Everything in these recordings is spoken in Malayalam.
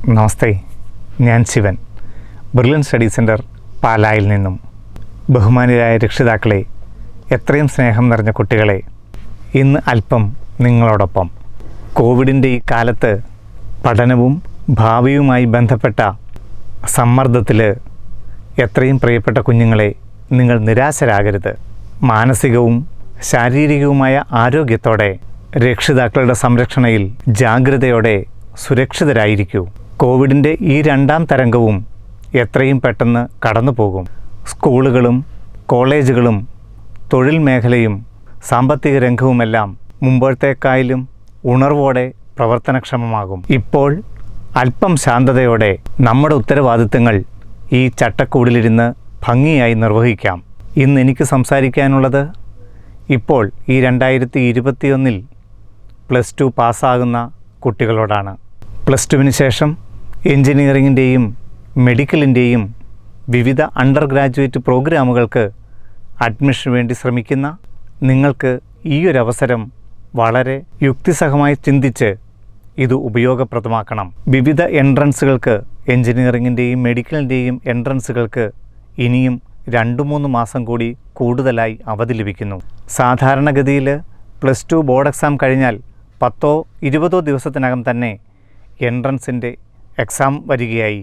നമസ്തേ, ഞാൻ ശിവൻ, ബ്രില്യൻ സ്റ്റഡി സെൻറ്റർ പാലായിൽ നിന്നും. ബഹുമാനിയായ രക്ഷിതാക്കളെ, എത്രയും സ്നേഹം നിറഞ്ഞ കുട്ടികളെ, ഇന്ന് അല്പം നിങ്ങളോടൊപ്പം. കോവിഡിൻ്റെ ഈ കാലത്ത് പഠനവും ഭാവിയുമായി ബന്ധപ്പെട്ട സമ്മർദ്ദത്തിൽ എത്രയും പ്രിയപ്പെട്ട കുഞ്ഞുങ്ങളെ, നിങ്ങൾ നിരാശരാകരുത്. മാനസികവും ശാരീരികവുമായ ആരോഗ്യത്തോടെ രക്ഷിതാക്കളുടെ സംരക്ഷണയിൽ ജാഗ്രതയോടെ സുരക്ഷിതരായിരിക്കൂ. കോവിഡിൻ്റെ ഈ രണ്ടാം തരംഗവും എത്രയും പെട്ടെന്ന് കടന്നു പോകും. സ്കൂളുകളും കോളേജുകളും തൊഴിൽ മേഖലയും സാമ്പത്തിക രംഗവുമെല്ലാം മുമ്പത്തേക്കായാലും ഉണർവോടെ പ്രവർത്തനക്ഷമമാകും. ഇപ്പോൾ അല്പം ശാന്തതയോടെ നമ്മുടെ ഉത്തരവാദിത്തങ്ങൾ ഈ ചട്ടക്കൂടിലിരുന്ന് ഭംഗിയായി നിർവഹിക്കാം. ഇന്ന് എനിക്ക് സംസാരിക്കാനുള്ളത് ഇപ്പോൾ ഈ 2021 +2 പാസ്സാകുന്ന കുട്ടികളോടാണ്. +2 ശേഷം എൻജിനീയറിങ്ങിൻ്റെയും മെഡിക്കലിൻ്റെയും വിവിധ അണ്ടർ ഗ്രാജുവേറ്റ് പ്രോഗ്രാമുകൾക്ക് അഡ്മിഷന് വേണ്ടി ശ്രമിക്കുന്ന നിങ്ങൾക്ക് ഈയൊരവസരം വളരെ യുക്തിസഹമായി ചിന്തിച്ച് ഇത് ഉപയോഗപ്രദമാക്കണം. വിവിധ എൻട്രൻസുകൾക്ക്, എൻജിനീയറിങ്ങിൻ്റെയും മെഡിക്കലിൻ്റെയും എൻട്രൻസുകൾക്ക് ഇനിയും 2-3 മാസം കൂടി കൂടുതലായി അവധി ലഭിക്കുന്നു. സാധാരണഗതിയിൽ +2 ബോർഡ് എക്സാം കഴിഞ്ഞാൽ 10-20 ദിവസത്തിനകം തന്നെ എൻട്രൻസിൻ്റെ എക്സാം വരികയായി.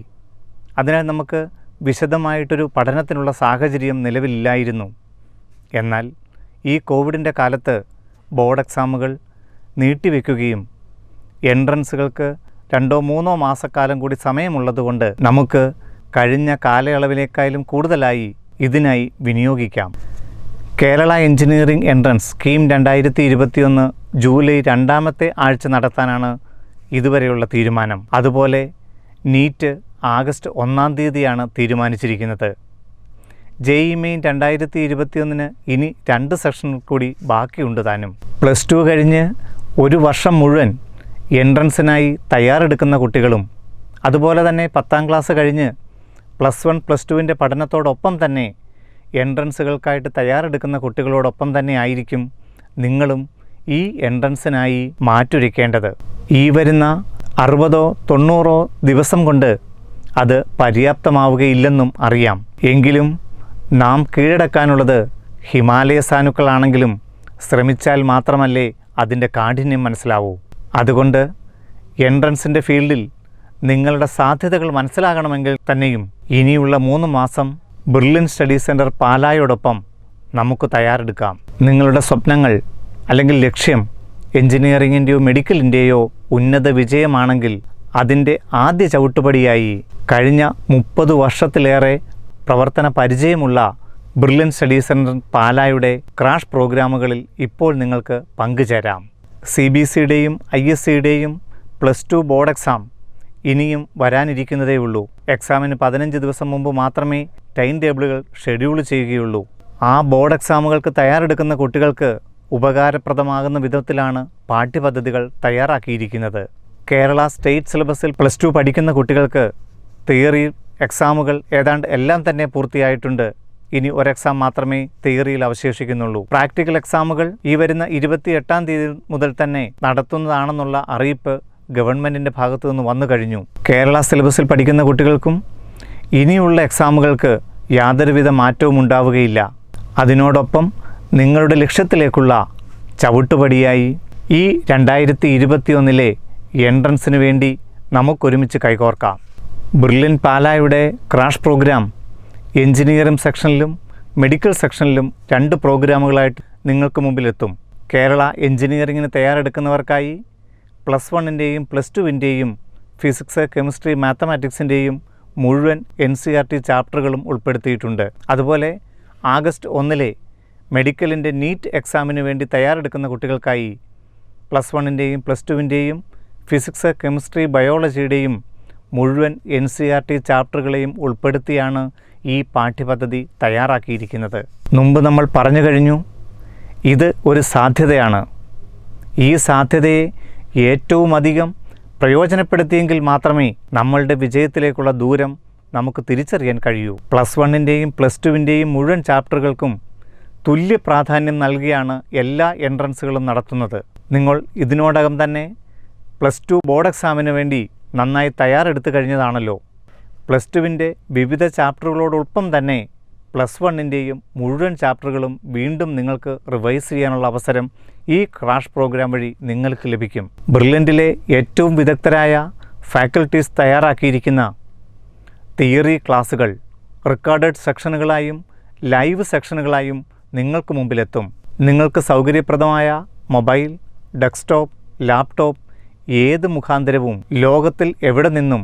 അതിനാൽ നമുക്ക് വിശദമായിട്ടൊരു പഠനത്തിനുള്ള സാഹചര്യം നിലവിലില്ലായിരുന്നു. എന്നാൽ ഈ കോവിഡിൻ്റെ കാലത്ത് ബോർഡ് എക്സാമുകൾ നീട്ടിവെക്കുകയും എൻട്രൻസുകൾക്ക് 2-3 മാസക്കാലം കൂടി സമയമുള്ളതുകൊണ്ട് നമുക്ക് കഴിഞ്ഞ കാലയളവിനേക്കാളും കൂടുതലായി ഇതിനായി വിനിയോഗിക്കാം. Kerala engineering entrance scheme 2021 July 2ാമത്തെ ആഴ്ച നടത്താനാണ് ഇതുവരെയുള്ള തീരുമാനം. അതുപോലെ നീറ്റ് ആഗസ്റ്റ് 1-ാം തീയതിയാണ് തീരുമാനിച്ചിരിക്കുന്നത്. JEE Main 2021 ഇനി 2 സെഷൻ കൂടി ബാക്കിയുണ്ട് താനും. +2 കഴിഞ്ഞ് ഒരു വർഷം മുഴുവൻ എൻട്രൻസിനായി തയ്യാറെടുക്കുന്ന കുട്ടികളും അതുപോലെ തന്നെ 10ാം ക്ലാസ് കഴിഞ്ഞ് +1 +2 പഠനത്തോടൊപ്പം തന്നെ എൻട്രൻസുകൾക്കായിട്ട് തയ്യാറെടുക്കുന്ന കുട്ടികളോടൊപ്പം തന്നെ ആയിരിക്കും നിങ്ങളും ഈ എൻട്രൻസിനായി മാറ്റൊരുക്കേണ്ടത്. ഈ വരുന്ന 60-90 ദിവസം കൊണ്ട് അത് പര്യാപ്തമാവുകയില്ലെന്നും അറിയാം. എങ്കിലും നാം കീഴടക്കാനുള്ളത് ഹിമാലയ സാനുക്കളാണെങ്കിലും ശ്രമിച്ചാൽ മാത്രമല്ലേ അതിൻ്റെ കാഠിന്യം മനസ്സിലാവൂ. അതുകൊണ്ട് എൻട്രൻസിൻ്റെ ഫീൽഡിൽ നിങ്ങളുടെ സാധ്യതകൾ മനസ്സിലാകണമെങ്കിൽ തന്നെയും ഇനിയുള്ള 3 മാസം ബ്രില്യൻ സ്റ്റഡി സെൻറ്റർ പാലായോടൊപ്പം നമുക്ക് തയ്യാറെടുക്കാം. നിങ്ങളുടെ സ്വപ്നങ്ങൾ അല്ലെങ്കിൽ ലക്ഷ്യം എൻജിനീയറിങ്ങിൻ്റെയോ മെഡിക്കലിൻ്റെയോ ഉന്നത വിജയമാണെങ്കിൽ അതിൻ്റെ ആദ്യ ചവിട്ടുപടിയായി കഴിഞ്ഞ 30 വർഷത്തിലേറെ പ്രവർത്തന പരിചയമുള്ള ബ്രില്യൻ സ്റ്റഡി സെൻറ്റർ പാലായുടെ ക്രാഷ് പ്രോഗ്രാമുകളിൽ ഇപ്പോൾ നിങ്ങൾക്ക് പങ്കുചേരാം. CBSEയുടെയും ISCയുടെയും +2 ബോർഡ് എക്സാം ഇനിയും വരാനിരിക്കുന്നതേ ഉള്ളൂ. എക്സാമിന് 15 ദിവസം മുമ്പ് മാത്രമേ ടൈം ടേബിളുകൾ ഷെഡ്യൂൾ ചെയ്യുകയുള്ളൂ. ആ ബോർഡ് എക്സാമുകൾക്ക് തയ്യാറെടുക്കുന്ന കുട്ടികൾക്ക് ഉപകാരപ്രദമാകുന്ന വിധത്തിലാണ് പാഠ്യപദ്ധതികൾ തയ്യാറാക്കിയിരിക്കുന്നത്. കേരള സ്റ്റേറ്റ് സിലബസിൽ +2 പഠിക്കുന്ന കുട്ടികൾക്ക് തിയറി എക്സാമുകൾ ഏതാണ്ട് എല്ലാം തന്നെ പൂർത്തിയായിട്ടുണ്ട്. ഇനി ഒരു എക്സാം മാത്രമേ തിയറിയിൽ അവശേഷിക്കുന്നുള്ളൂ. പ്രാക്ടിക്കൽ എക്സാമുകൾ ഈ വരുന്ന 28-ാം തീയതി മുതൽ തന്നെ നടത്തുന്നതാണെന്നുള്ള അറിയിപ്പ് ഗവൺമെൻറ്റിൻ്റെ ഭാഗത്തു നിന്ന് വന്നു കഴിഞ്ഞു. കേരള സിലബസിൽ പഠിക്കുന്ന കുട്ടികൾക്കും ഇനിയുള്ള എക്സാമുകൾക്ക് യാതൊരുവിധ മാറ്റവും ഉണ്ടാവുകയില്ല. അതിനോടൊപ്പം നിങ്ങളുടെ ലക്ഷ്യത്തിലേക്കുള്ള ചവിട്ടുപടിയായി ഈ 2021 എൻട്രൻസിന് വേണ്ടി നമുക്കൊരുമിച്ച് കൈകോർക്കാം. ബ്രില്യൻ പാലായുടെ ക്രാഷ് പ്രോഗ്രാം എൻജിനീയറിംഗ് സെക്ഷനിലും മെഡിക്കൽ സെക്ഷനിലും 2 പ്രോഗ്രാമുകളായിട്ട് നിങ്ങൾക്ക് മുമ്പിലെത്തും. കേരള എൻജിനീയറിങ്ങിന് തയ്യാറെടുക്കുന്നവർക്കായി +1ൻ്റെയും +2ൻ്റെയും ഫിസിക്സ്, കെമിസ്ട്രി, മാത്തമാറ്റിക്സിൻ്റെയും മുഴുവൻ NCERT ചാപ്റ്ററുകളും ഉൾപ്പെടുത്തിയിട്ടുണ്ട്. അതുപോലെ ആഗസ്റ്റ് 1 മെഡിക്കലിൻ്റെ നീറ്റ് എക്സാമിന് വേണ്ടി തയ്യാറെടുക്കുന്ന കുട്ടികൾക്കായി +1ൻ്റെയും +2ൻ്റെയും ഫിസിക്സ്, കെമിസ്ട്രി, ബയോളജിയുടെയും മുഴുവൻ NCERT ചാപ്റ്ററുകളെയും ഉൾപ്പെടുത്തിയാണ് ഈ പാഠ്യപദ്ധതി തയ്യാറാക്കിയിരിക്കുന്നത്. മുമ്പ് നമ്മൾ പറഞ്ഞു കഴിഞ്ഞു, ഇത് ഒരു സാധ്യതയാണ്. ഈ സാധ്യതയെ ഏറ്റവും അധികം പ്രയോജനപ്പെടുത്തിയെങ്കിൽ മാത്രമേ നമ്മളുടെ വിജയത്തിലേക്കുള്ള ദൂരം നമുക്ക് തിരിച്ചറിയാൻ കഴിയൂ. +1ൻ്റെയും +2ൻ്റെയും മുഴുവൻ ചാപ്റ്ററുകൾക്കും തുല്യ പ്രാധാന്യം നൽകിയാണ് എല്ലാ എൻട്രൻസുകളും നടത്തുന്നത്. നിങ്ങൾ ഇതിനോടകം തന്നെ +2 ബോർഡ് എക്സാമിന് വേണ്ടി നന്നായി തയ്യാറെടുത്തു കഴിഞ്ഞതാണല്ലോ. പ്ലസ് ടുവിൻ്റെ വിവിധ ചാപ്റ്ററുകളോടൊപ്പം തന്നെ പ്ലസ് വണ്ണിൻ്റെയും മുഴുവൻ ചാപ്റ്ററുകളും വീണ്ടും നിങ്ങൾക്ക് റിവൈസ് ചെയ്യാനുള്ള അവസരം ഈ ക്രാഷ് പ്രോഗ്രാം വഴി നിങ്ങൾക്ക് ലഭിക്കും. ബ്രില്യൻറ്റിലെ ഏറ്റവും വിദഗ്ധരായ ഫാക്കൽറ്റീസ് തയ്യാറാക്കിയിരിക്കുന്ന തിയറി ക്ലാസുകൾ റെക്കോർഡഡ് സെക്ഷനുകളായും ലൈവ് സെക്ഷനുകളായും നിങ്ങൾക്ക് മുമ്പിലെത്തും. നിങ്ങൾക്ക് സൗകര്യപ്രദമായ മൊബൈൽ, ഡെസ്ക്ടോപ്പ്, ലാപ്ടോപ്പ് ഏത് മുഖാന്തരവും ലോകത്തിൽ എവിടെ നിന്നും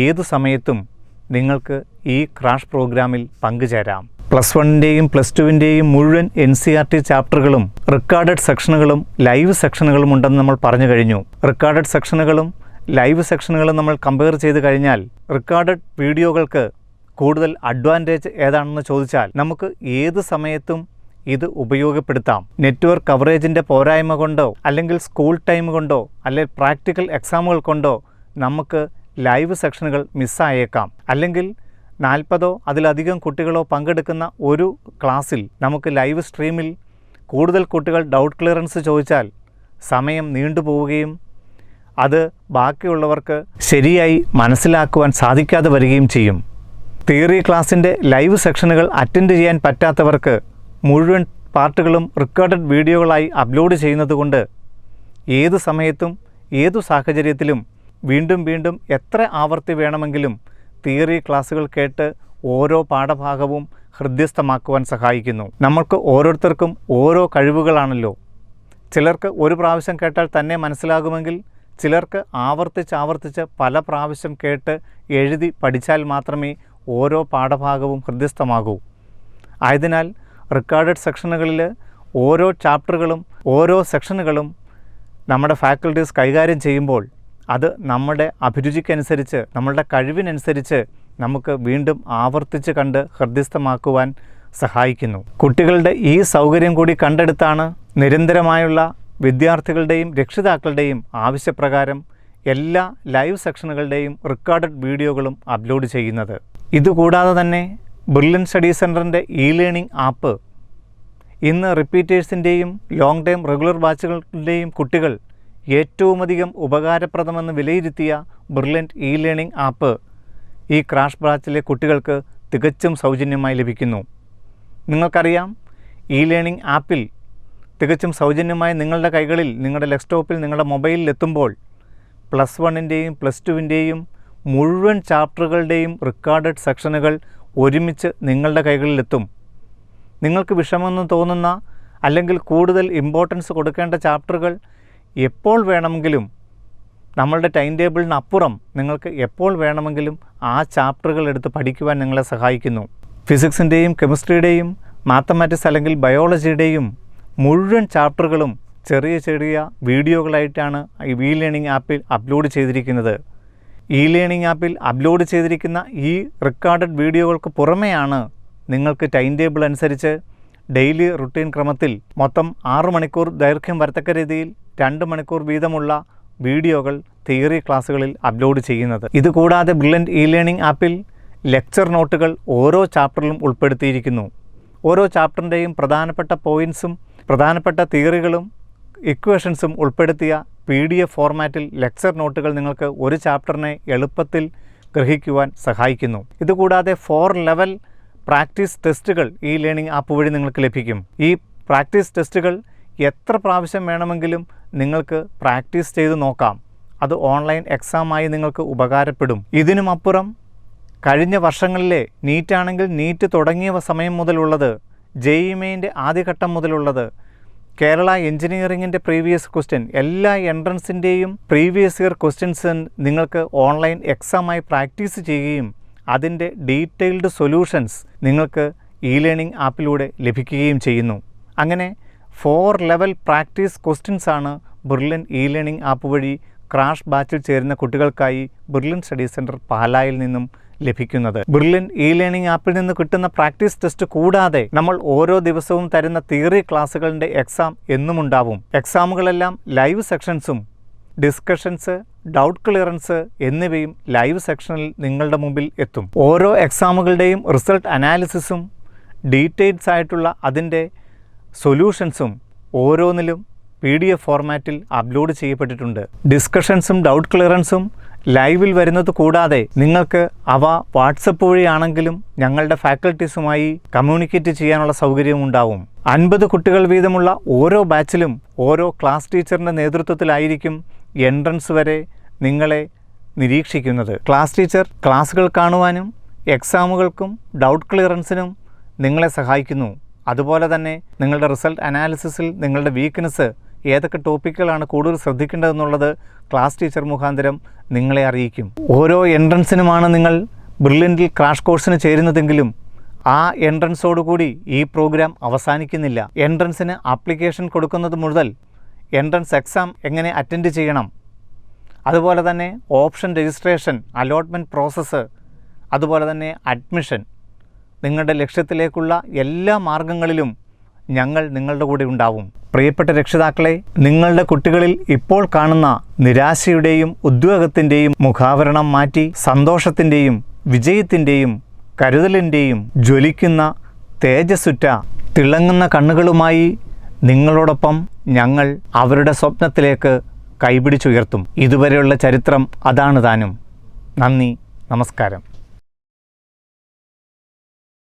ഏതു സമയത്തും നിങ്ങൾക്ക് ഈ ക്രാഷ് പ്രോഗ്രാമിൽ പങ്കുചേരാം. പ്ലസ് വണ്ണിൻ്റെയും പ്ലസ് ടുവിൻ്റെയും മുഴുവൻ NCERT ചാപ്റ്ററുകളും റെക്കോർഡഡ് സെക്ഷനുകളും ലൈവ് സെക്ഷനുകളും ഉണ്ടെന്ന് നമ്മൾ പറഞ്ഞു കഴിഞ്ഞു. റെക്കോർഡഡ് സെക്ഷനുകളും ലൈവ് സെക്ഷനുകളും നമ്മൾ കമ്പയർ ചെയ്ത് കഴിഞ്ഞാൽ റെക്കോർഡഡ് വീഡിയോകൾക്ക് കൂടുതൽ അഡ്വാൻറ്റേജ് ഏതാണെന്ന് ചോദിച്ചാൽ നമുക്ക് ഏത് സമയത്തും ഇത് ഉപയോഗപ്പെടുത്താം. നെറ്റ്വർക്ക് കവറേജിൻ്റെ പോരായ്മ കൊണ്ടോ അല്ലെങ്കിൽ സ്കൂൾ ടൈം കൊണ്ടോ അല്ലെങ്കിൽ പ്രാക്ടിക്കൽ എക്സാമുകൾ കൊണ്ടോ നമുക്ക് ലൈവ് സെക്ഷനുകൾ മിസ്സായേക്കാം. അല്ലെങ്കിൽ 40 അതിലധികം കുട്ടികളോ പങ്കെടുക്കുന്ന ഒരു ക്ലാസ്സിൽ നമുക്ക് ലൈവ് സ്ട്രീമിൽ കൂടുതൽ കുട്ടികൾ ഡൗട്ട് ക്ലിയറൻസ് ചോദിച്ചാൽ സമയം നീണ്ടുപോവുകയും അത് ബാക്കിയുള്ളവർക്ക് ശരിയായി മനസ്സിലാക്കുവാൻ സാധിക്കാതെ വരികയും ചെയ്യും. തിയറി ക്ലാസ്സിൻ്റെ ലൈവ് സെക്ഷനുകൾ അറ്റൻഡ് ചെയ്യാൻ പറ്റാത്തവർക്ക് മുഴുവൻ പാർട്ടുകളും റെക്കോർഡഡ് വീഡിയോകളായി അപ്ലോഡ് ചെയ്യുന്നതുകൊണ്ട് ഏത് സമയത്തും ഏതു സാഹചര്യത്തിലും വീണ്ടും വീണ്ടും എത്ര ആവർത്തി വേണമെങ്കിലും തിയറി ക്ലാസ്സുകൾ കേട്ട് ഓരോ പാഠഭാഗവും ഹൃദ്യസ്ഥമാക്കുവാൻ സഹായിക്കുന്നു. നമ്മൾക്ക് ഓരോരുത്തർക്കും ഓരോ കഴിവുകളാണല്ലോ. ചിലർക്ക് ഒരു പ്രാവശ്യം കേട്ടാൽ തന്നെ മനസ്സിലാകുമെങ്കിൽ ചിലർക്ക് ആവർത്തിച്ച് പല പ്രാവശ്യം കേട്ട് എഴുതി പഠിച്ചാൽ മാത്രമേ ഓരോ പാഠഭാഗവും ഹൃദ്യസ്ഥമാകൂ. ആയതിനാൽ റെക്കോർഡഡ് സെക്ഷനുകളിൽ ഓരോ ചാപ്റ്ററുകളും ഓരോ സെക്ഷനുകളും നമ്മുടെ ഫാക്കൽറ്റീസ് കൈകാര്യം ചെയ്യുമ്പോൾ അത് നമ്മുടെ അഭിരുചിക്കനുസരിച്ച് നമ്മളുടെ കഴിവിനനുസരിച്ച് നമുക്ക് വീണ്ടും ആവർത്തിച്ച് കണ്ട് ഹൃദ്യസ്ഥമാക്കുവാൻ സഹായിക്കുന്നു. കുട്ടികളുടെ ഈ സൗകര്യം കൂടി കണ്ടെടുത്താണ് നിരന്തരമായുള്ള വിദ്യാർത്ഥികളുടെയും രക്ഷിതാക്കളുടെയും ആവശ്യപ്രകാരം എല്ലാ ലൈവ് സെക്ഷനുകളുടെയും റെക്കോർഡഡ് വീഡിയോകളും അപ്ലോഡ് ചെയ്യുന്നത്. ഇതുകൂടാതെ തന്നെ ബ്രില്യൻ സ്റ്റഡി സെൻറ്ററിൻ്റെ ലേണിംഗ് ആപ്പ് ഇന്ന് റിപ്പീറ്റേഴ്സിൻ്റെയും ലോങ് ടൈം റെഗുലർ ബാച്ചുകളുടെയും കുട്ടികൾ ഏറ്റവുമധികം ഉപകാരപ്രദമെന്ന് വിലയിരുത്തിയ ബ്രില്യൻറ്റ് ലേണിംഗ് ആപ്പ് ഈ ക്രാഷ് ബാച്ചിലെ കുട്ടികൾക്ക് തികച്ചും സൗജന്യമായി ലഭിക്കുന്നു. നിങ്ങൾക്കറിയാം, ലേണിംഗ് ആപ്പിൽ തികച്ചും സൗജന്യമായി നിങ്ങളുടെ കൈകളിൽ, നിങ്ങളുടെ ഡെസ്ക്ടോപ്പിൽ, നിങ്ങളുടെ മൊബൈലിൽ എത്തുമ്പോൾ പ്ലസ് വണ്ണിൻ്റെയും പ്ലസ് ടുവിൻ്റെയും മുഴുവൻ ചാപ്റ്ററുകളുടെയും റെക്കോർഡഡ് സെക്ഷനുകൾ ഒരുമിച്ച് നിങ്ങളുടെ കൈകളിലെത്തും. നിങ്ങൾക്ക് വിഷമമെന്ന് തോന്നുന്ന അല്ലെങ്കിൽ കൂടുതൽ ഇമ്പോർട്ടൻസ് കൊടുക്കേണ്ട ചാപ്റ്ററുകൾ എപ്പോൾ വേണമെങ്കിലും നമ്മളുടെ ടൈം ടേബിളിനപ്പുറം നിങ്ങൾക്ക് എപ്പോൾ വേണമെങ്കിലും ആ ചാപ്റ്ററുകൾ എടുത്ത് പഠിക്കുവാൻ നിങ്ങളെ സഹായിക്കുന്നു. ഫിസിക്സിൻ്റെയും കെമിസ്ട്രിയുടെയും മാത്തമാറ്റിക്സ് അല്ലെങ്കിൽ ബയോളജിയുടെയും മുഴുവൻ ചാപ്റ്ററുകളും ചെറിയ ചെറിയ വീഡിയോകളായിട്ടാണ് ഈ ലേണിംഗ് ആപ്പിൽ അപ്ലോഡ് ചെയ്തിരിക്കുന്നത്. ലേണിംഗ് ആപ്പിൽ അപ്ലോഡ് ചെയ്തിരിക്കുന്ന ഈ റെക്കോർഡഡ് വീഡിയോകൾക്ക് പുറമെയാണ് നിങ്ങൾക്ക് ടൈം ടേബിൾ അനുസരിച്ച് ഡെയിലി റുട്ടീൻ ക്രമത്തിൽ മൊത്തം 6 മണിക്കൂർ ദൈർഘ്യം വരത്തക്ക രീതിയിൽ 2 മണിക്കൂർ വീതമുള്ള വീഡിയോകൾ തിയറി ക്ലാസ്സുകളിൽ അപ്ലോഡ് ചെയ്യുന്നത്. ഇതുകൂടാതെ ബ്രില്യൻറ്റ് ലേണിംഗ് ആപ്പിൽ ലെക്ചർ നോട്ടുകൾ ഓരോ ചാപ്റ്ററിലും ഉൾപ്പെടുത്തിയിരിക്കുന്നു. ഓരോ ചാപ്റ്ററിൻ്റെയും പ്രധാനപ്പെട്ട പോയിൻറ്റ്സും പ്രധാനപ്പെട്ട തിയറികളും ഇക്വേഷൻസും ഉൾപ്പെടുത്തിയ PDF ഫോർമാറ്റിൽ ലെക്ചർ നോട്ടുകൾ നിങ്ങൾക്ക് ഒരു ചാപ്റ്ററിനെ എളുപ്പത്തിൽ ഗ്രഹിക്കുവാൻ സഹായിക്കുന്നു. ഇതുകൂടാതെ 4 ലെവൽ പ്രാക്ടീസ് ടെസ്റ്റുകൾ ഈ ലേണിംഗ് ആപ്പ് വഴി നിങ്ങൾക്ക് ലഭിക്കും. ഈ പ്രാക്ടീസ് ടെസ്റ്റുകൾ എത്ര പ്രാവശ്യം വേണമെങ്കിലും നിങ്ങൾക്ക് പ്രാക്ടീസ് ചെയ്ത് നോക്കാം. അത് ഓൺലൈൻ എക്സാമായി നിങ്ങൾക്ക് ഉപകാരപ്പെടും. ഇതിനുമപ്പുറം കഴിഞ്ഞ വർഷങ്ങളിലെ നീറ്റ് ആണെങ്കിൽ നീറ്റ് തുടങ്ങിയ സമയം മുതലുള്ളത്, JEE മെയിൻ്റെ ആദ്യഘട്ടം മുതലുള്ളത്, കേരള എഞ്ചിനീയറിങ്ങിൻ്റെ പ്രീവിയസ് ക്വസ്റ്റ്യൻ, എല്ലാ എൻട്രൻസിൻ്റെയും പ്രീവിയസ് ഇയർ ക്വസ്റ്റ്യൻസ് നിങ്ങൾക്ക് ഓൺലൈൻ എക്സാമായി പ്രാക്ടീസ് ചെയ്യുകയും അതിൻ്റെ ഡീറ്റെയിൽഡ് സൊല്യൂഷൻസ് നിങ്ങൾക്ക് ലേണിംഗ് ആപ്പിലൂടെ ലഭിക്കുകയും ചെയ്യുന്നു. അങ്ങനെ 4 ലെവൽ പ്രാക്ടീസ് ക്വസ്റ്റ്യൻസാണ് ബ്രില്യൻറ്റ് ലേണിംഗ് ആപ്പ് വഴി ക്രാഷ് ബാച്ചിൽ ചേരുന്ന കുട്ടികൾക്കായി ബ്രില്യൻ സ്റ്റഡി സെൻറ്റർ പാലായിൽ നിന്നും ലഭിക്കുന്നത്. ബ്രില്യൻറ്റ് ലേണിംഗ് ആപ്പിൽ നിന്ന് കിട്ടുന്ന പ്രാക്ടീസ് ടെസ്റ്റ് കൂടാതെ നമ്മൾ ഓരോ ദിവസവും തരുന്ന തിയറി ക്ലാസ്സുകളുടെ എക്സാം എന്നുമുണ്ടാവും. എക്സാമുകളെല്ലാം ലൈവ് സെക്ഷൻസും ഡിസ്കഷൻസ്, ഡൗട്ട് ക്ലിയറൻസ് എന്നിവയും ലൈവ് സെക്ഷനിൽ നിങ്ങളുടെ മുമ്പിൽ എത്തും. ഓരോ എക്സാമുകളുടെയും റിസൾട്ട് അനാലിസിസും ഡീറ്റെയിൽസ് ആയിട്ടുള്ള അതിൻ്റെ സൊല്യൂഷൻസും ഓരോന്നിലും PDF ഫോർമാറ്റിൽ അപ്ലോഡ് ചെയ്യപ്പെട്ടിട്ടുണ്ട്. ഡിസ്കഷൻസും ഡൗട്ട് ക്ലിയറൻസും ലൈവിൽ വരുന്നത് കൂടാതെ നിങ്ങൾക്ക് അവ വാട്സപ്പ് വഴിയാണെങ്കിലും ഞങ്ങളുടെ ഫാക്കൽറ്റീസുമായി കമ്മ്യൂണിക്കേറ്റ് ചെയ്യാനുള്ള സൗകര്യവും ഉണ്ടാവും. 50 കുട്ടികൾ വീതമുള്ള ഓരോ ബാച്ചിലും ഓരോ ക്ലാസ് ടീച്ചറിൻ്റെ നേതൃത്വത്തിലായിരിക്കും എൻട്രൻസ് വരെ നിങ്ങളെ നിരീക്ഷിക്കുന്നത്. ക്ലാസ് ടീച്ചർ ക്ലാസ്സുകൾ കാണുവാനും എക്സാമുകൾക്കും ഡൗട്ട് ക്ലിയറൻസിനും നിങ്ങളെ സഹായിക്കുന്നു. അതുപോലെ തന്നെ നിങ്ങളുടെ റിസൾട്ട് അനാലിസിസിൽ നിങ്ങളുടെ വീക്ക്നെസ് ഏതൊക്കെ ടോപ്പിക്കുകളാണ് കൂടുതൽ ശ്രദ്ധിക്കേണ്ടതെന്നുള്ളത് ക്ലാസ് ടീച്ചർ മുഖാന്തരം നിങ്ങളെ അറിയിക്കും. ഓരോ എൻട്രൻസിനുമാണ് നിങ്ങൾ ബ്രില്യൻറ്റിൽ ക്രാഷ് കോഴ്സിന് ചേരുന്നതെങ്കിലും ആ എൻട്രൻസോടുകൂടി ഈ പ്രോഗ്രാം അവസാനിക്കുന്നില്ല. എൻട്രൻസിന് ആപ്ലിക്കേഷൻ കൊടുക്കുന്നത് മുതൽ എൻട്രൻസ് എക്സാം എങ്ങനെ അറ്റൻഡ് ചെയ്യണം, അതുപോലെ തന്നെ ഓപ്ഷൻ രജിസ്ട്രേഷൻ, അലോട്ട്മെൻറ്റ് പ്രോസസ്സ്, അതുപോലെ തന്നെ അഡ്മിഷൻ, നിങ്ങളുടെ ലക്ഷ്യത്തിലേക്കുള്ള എല്ലാ മാർഗങ്ങളിലും ഞങ്ങൾ നിങ്ങളുടെ കൂടെ ഉണ്ടാവും. പ്രിയപ്പെട്ട രക്ഷിതാക്കളെ, നിങ്ങളുടെ കുട്ടികളിൽ ഇപ്പോൾ കാണുന്ന നിരാശയുടെയും ഉദ്വേഗത്തിൻ്റെയും മുഖാവരണം മാറ്റി സന്തോഷത്തിൻ്റെയും വിജയത്തിൻ്റെയും കരുതലിൻ്റെയും ജ്വലിക്കുന്ന തേജസ്സുറ്റ തിളങ്ങുന്ന കണ്ണുകളുമായി നിങ്ങളോടൊപ്പം ഞങ്ങൾ അവരുടെ സ്വപ്നത്തിലേക്ക് കൈപിടിച്ചുയർത്തും. ഇതുവരെയുള്ള ചരിത്രം അതാണ് താനും. നന്ദി, നമസ്കാരം.